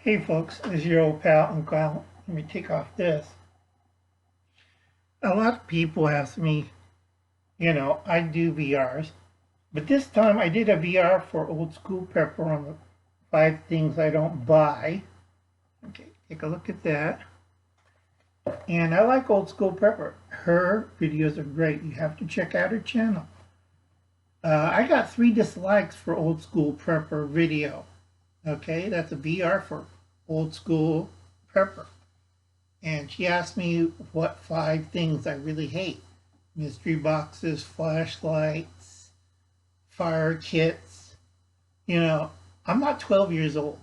Hey folks, this is your old pal Uncle Al. Let me take off this. A lot of people ask me, I do VRs, but this time I did a VR for old school prepper on the 5 things I don't buy. Okay, take a look at that. And I like old school prepper. Her videos are great. You have to check out her channel. I got 3 dislikes for old school prepper video. Okay, that's a VR for old school prepper. And she asked me what 5 things I really hate. Mystery boxes, flashlights, fire kits. I'm not 12 years old.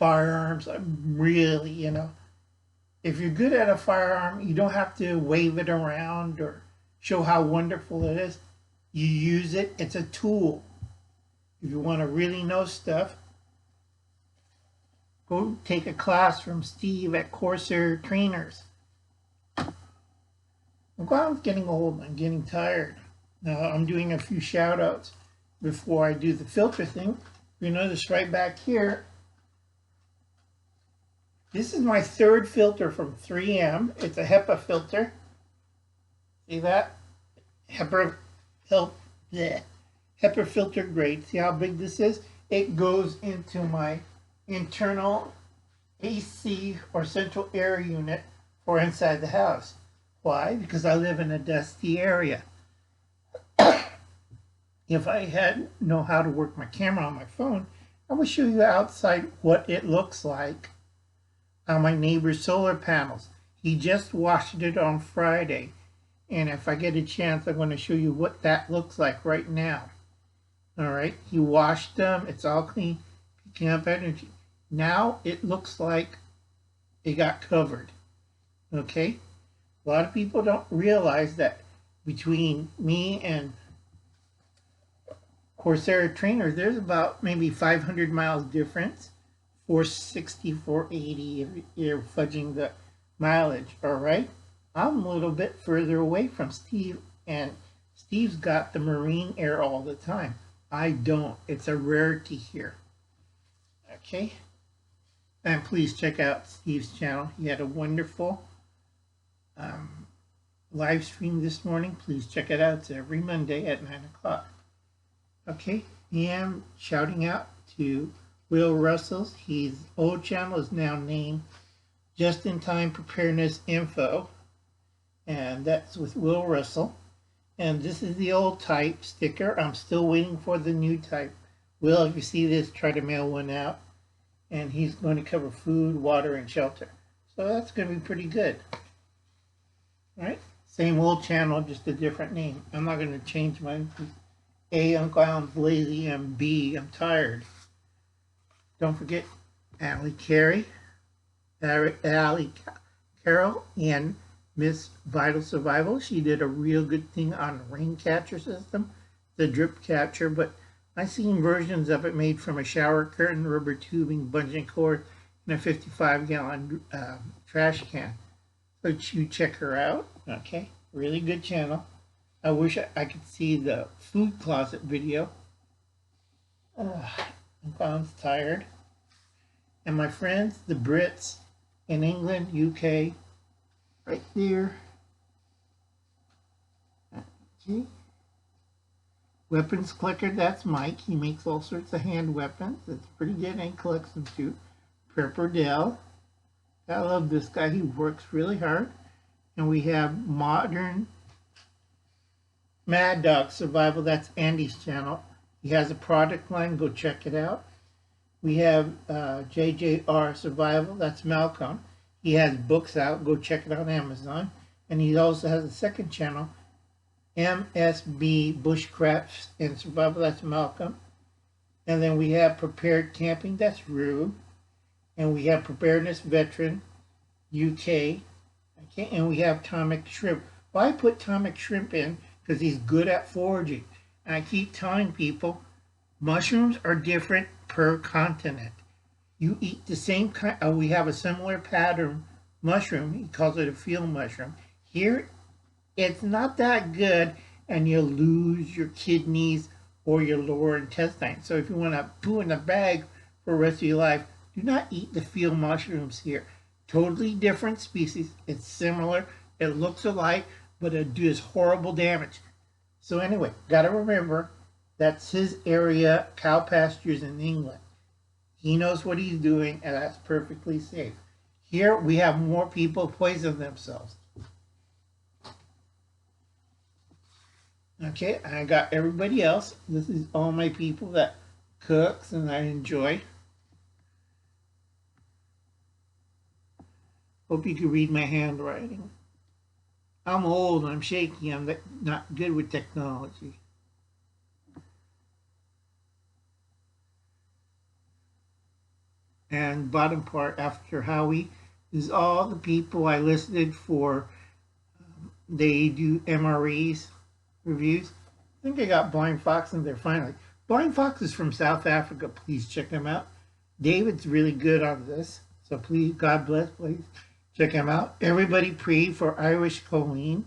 Firearms, I'm really, if you're good at a firearm, you don't have to wave it around or show how wonderful it is. You use it, it's a tool. If you want to really know stuff, go take a class from Steve at Corsair Trainers. I'm getting old. I'm getting tired. Now I'm doing a few shout outs before I do the filter thing. You notice right back here, this is my 3rd filter from 3M. It's a HEPA filter. See that? HEPA filter grade. See how big this is? It goes into my internal AC or central air unit for inside the house. Why? Because I live in a dusty area. If I had know how to work my camera on my phone, I would show you outside what it looks like on my neighbor's solar panels. He just washed it on Friday, and if I get a chance, I'm going to show you what that looks like right now. All right, he washed them. It's all clean, picking up energy. Now it looks like it got covered. Okay, a lot of people don't realize that between me and Corsair Trainers, there's about maybe 500 miles difference. 460, 480 if you're fudging the mileage, all right? I'm a little bit further away from Steve, and Steve's got the marine air all the time. I don't. It's a rarity here. Okay? And please check out Steve's channel. He had a wonderful live stream this morning. Please check it out. It's every Monday at 9 o'clock. Okay? I am shouting out to Will Russell's. His old channel is now named Just in Time Preparedness Info, and that's with Will Russell. And this is the old type sticker. I'm still waiting for the new type. Will, if you see this, try to mail one out. And he's going to cover food, water, and shelter. So that's going to be pretty good. All right? Same old channel, just a different name. I'm not going to change mine. A, Uncle Alan's lazy, and B, I'm tired. Don't forget Allie Carey, Allie Carroll, and Miss Vital Survival. She did a real good thing on the rain catcher system, the drip catcher, but I've seen versions of it made from a shower curtain, rubber tubing, bungee cord, and a 55-gallon trash can. So you check her out. Okay, really good channel. I wish I could see the food closet video. I'm tired. And my friends, the Brits in England, UK, right there. Okay. Weapons Clicker, that's Mike. He makes all sorts of hand weapons. It's pretty good, and he collects them too. Prepper Dell. I love this guy. He works really hard. And we have Modern Mad Dog Survival. That's Andy's channel. He has a product line. Go check it out. We have JJR Survival. That's Malcolm. He has books out. Go check it out on Amazon. And he also has a second channel, MSB Bushcraft and Survival. That's Malcolm. And then we have Prepared Camping. That's Rue. And we have Preparedness Veteran UK. Okay. And we have Tomic Shrimp. Well, I put Tomic Shrimp in because he's good at foraging. And I keep telling people, mushrooms are different per continent. You eat the same kind, we have a similar pattern mushroom. He calls it a field mushroom. Here, it's not that good, and you'll lose your kidneys or your lower intestine. So if you want to poo in a bag for the rest of your life, Do not eat the field mushrooms here. Totally different species. It's similar. It looks alike, but it does horrible damage. So anyway, got to remember that's his area, cow pastures in England. He knows what he's doing, and that's perfectly safe. Here we have more people poison themselves. Okay, I got everybody else. This is all my people that cooks and I enjoy. Hope you can read my handwriting. I'm old, I'm shaky, I'm not good with technology. And bottom part after Howie is all the people I listed for. They do MREs reviews. I think I got Blind Fox in there finally. Blind Fox is from South Africa. Please check him out. David's really good on this. So please, God bless, please check him out. Everybody pray for Irish Colleen.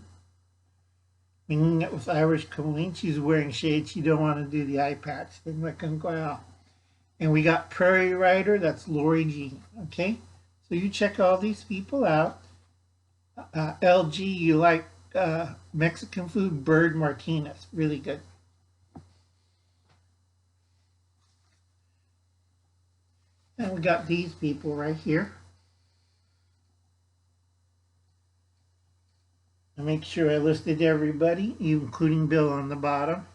Minging it with Irish Colleen. She's wearing shades. She don't want to do the eye patch thing that can go out. And we got Prairie Rider. That's Lori Jean. Okay? So you check all these people out. LG, you like Mexican food? Bird Martinez. Really good. And we got these people right here. I make sure I listed everybody, including Bill on the bottom.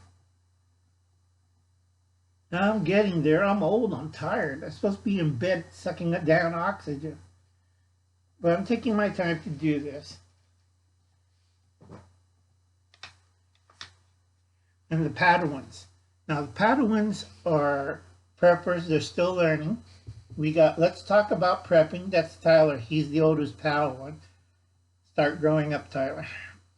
Now I'm getting there. I'm old. I'm tired. I'm supposed to be in bed sucking down oxygen. But I'm taking my time to do this. And the Padawans. Now the Padawans are preppers. They're still learning. Let's talk about prepping. That's Tyler. He's the oldest Padawan. Start growing up, Tyler.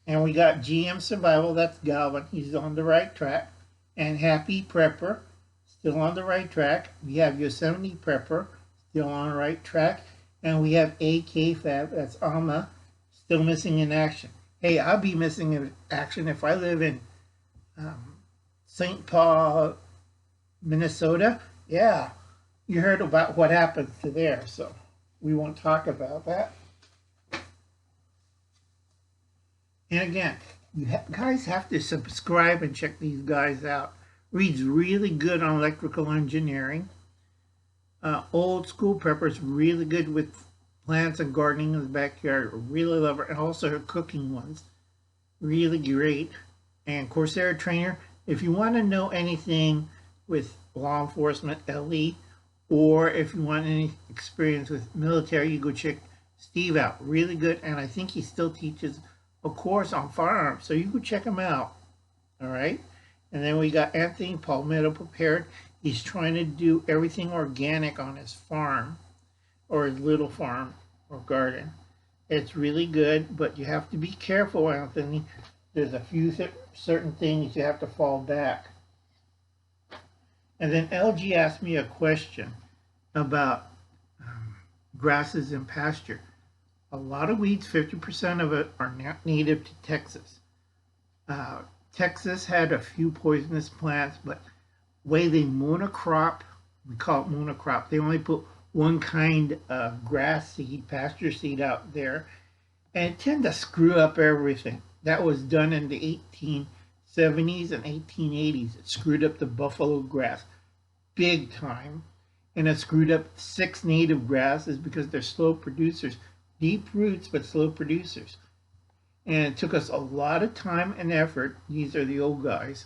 And we got GM Survival. That's Galvin. He's on the right track. And Happy Prepper. Still on the right track. We have Yosemite Prepper. Still on the right track. And we have AK Fab. That's Alma. Still missing in action. Hey, I'll be missing in action if I live in St. Paul, Minnesota. Yeah, you heard about what happens to there, so we won't talk about that. And again, you guys have to subscribe and check these guys out. Reads really good on electrical engineering. Old school prepper's really good with plants and gardening in the backyard. Really love her. And also her cooking ones. Really great. And Corsair Trainer, if you want to know anything with law enforcement, LE, or if you want any experience with military, you go check Steve out. Really good. And I think he still teaches a course on firearms. So you go check him out. All right. And then we got Anthony Palmetto Prepared. He's trying to do everything organic on his farm or his little farm or garden. It's really good, but you have to be careful, Anthony. There's a few certain things you have to fall back. And then LG asked me a question about grasses in pasture. A lot of weeds, 50% of it, are not native to Texas. Texas had a few poisonous plants, but way they monocrop, we call it monocrop, they only put one kind of grass seed, pasture seed out there, and it tend to screw up everything. That was done in the 1870s and 1880s. It screwed up the buffalo grass big time, and it screwed up 6 native grasses because they're slow producers. Deep roots, but slow producers. And it took us a lot of time and effort, these are the old guys,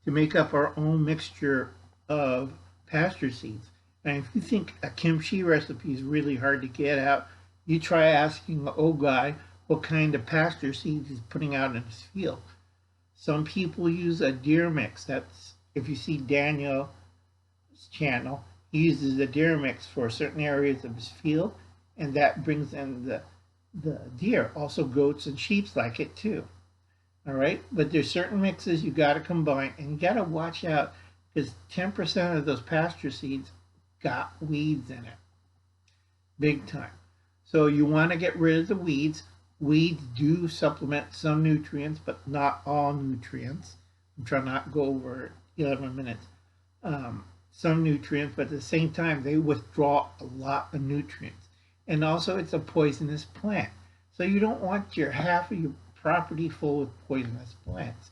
to make up our own mixture of pasture seeds. And if you think a kimchi recipe is really hard to get out, you try asking the old guy what kind of pasture seeds he's putting out in his field. Some people use a deer mix. That's, if you see Daniel's channel, he uses a deer mix for certain areas of his field, and that brings in the deer. Also goats and sheep like it too. All right, but there's certain mixes you got to combine, and you got to watch out because 10% of those pasture seeds got weeds in it, big time. So you want to get rid of the weeds. Weeds do supplement some nutrients, but not all nutrients. I'm trying not to go over 11 minutes. some nutrients, but at the same time, they withdraw a lot of nutrients. And also, it's a poisonous plant. So you don't want your half of your property full of poisonous plants.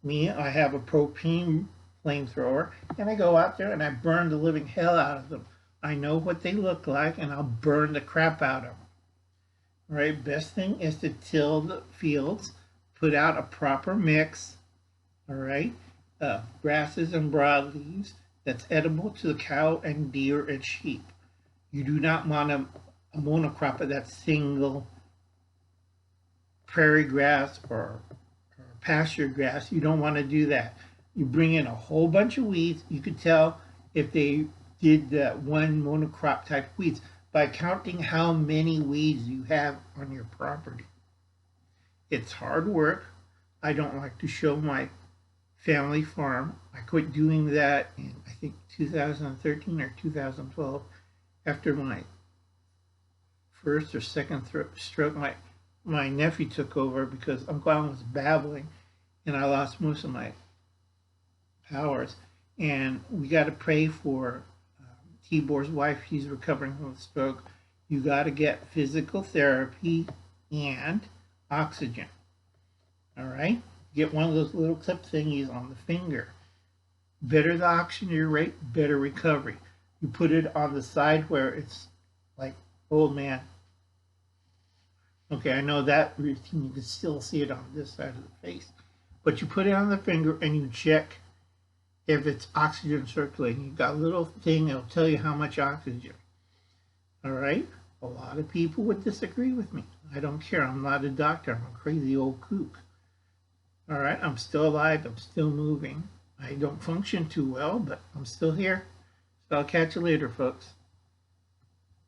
Me, I have a propane flamethrower, and I go out there and I burn the living hell out of them. I know what they look like, and I'll burn the crap out of them. All right, best thing is to till the fields, put out a proper mix, all right, grasses and broadleaves that's edible to the cow and deer and sheep. You do not want a monocrop of that single prairie grass or pasture grass. You don't want to do that. You bring in a whole bunch of weeds. You could tell if they did that one monocrop type weeds by counting how many weeds you have on your property. It's hard work. I don't like to show my family farm. I quit doing that in, I think, 2013 or 2012 after my first or second stroke. My nephew took over because Uncle Alan was babbling and I lost most of my powers. And we got to pray for Tibor's wife. She's recovering from a stroke. You got to get physical therapy and oxygen. All right? Get one of those little clip thingies on the finger. Better the oxygen rate, better recovery. You put it on the side where it's like, old man. Okay, I know that routine. You can still see it on this side of the face. But you put it on the finger and you check if it's oxygen circulating. You've got a little thing that'll tell you how much oxygen. All right? A lot of people would disagree with me. I don't care. I'm not a doctor. I'm a crazy old kook. All right? I'm still alive. I'm still moving. I don't function too well, but I'm still here. So I'll catch you later, folks.